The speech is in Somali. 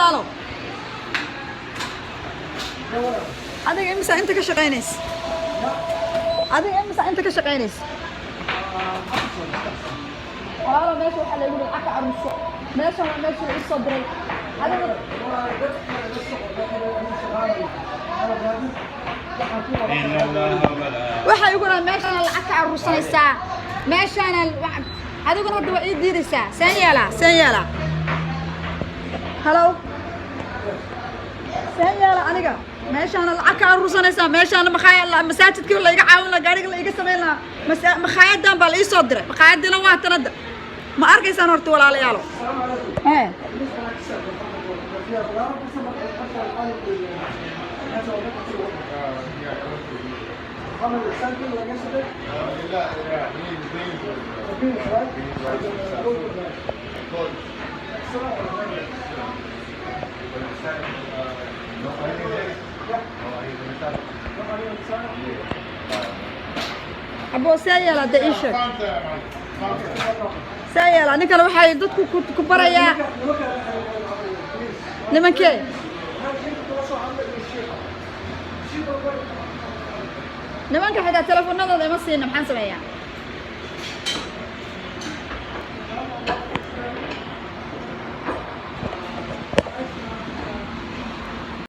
walaalo adiga imisa inta ka shaqeynaysa adiga imisa inta ka shaqeynaysa walaalo meesha waxa la yiri aka armuso meesha waa meesha la soo diray adiga waxa igu raa meesha la aka armusanaysa meeshana adiguna hadda waa ii diiraysaa saan yeela hello saan yeela aniga meeshana lacag ka aruursanaysaa meeshana masaajidkii la iga caawin lahaa gaariga la iga samayn lahaa makhaayaddan baa la ii soo diray makhaayaddiina waa tanada ma arkaysaan horta walaalayaalo أبو سيال هذا إيش؟ سيال أنا كلو حي ضدك كبريا لمن كي؟ لمن كحدا تلفون هذا ما صير نحن سميا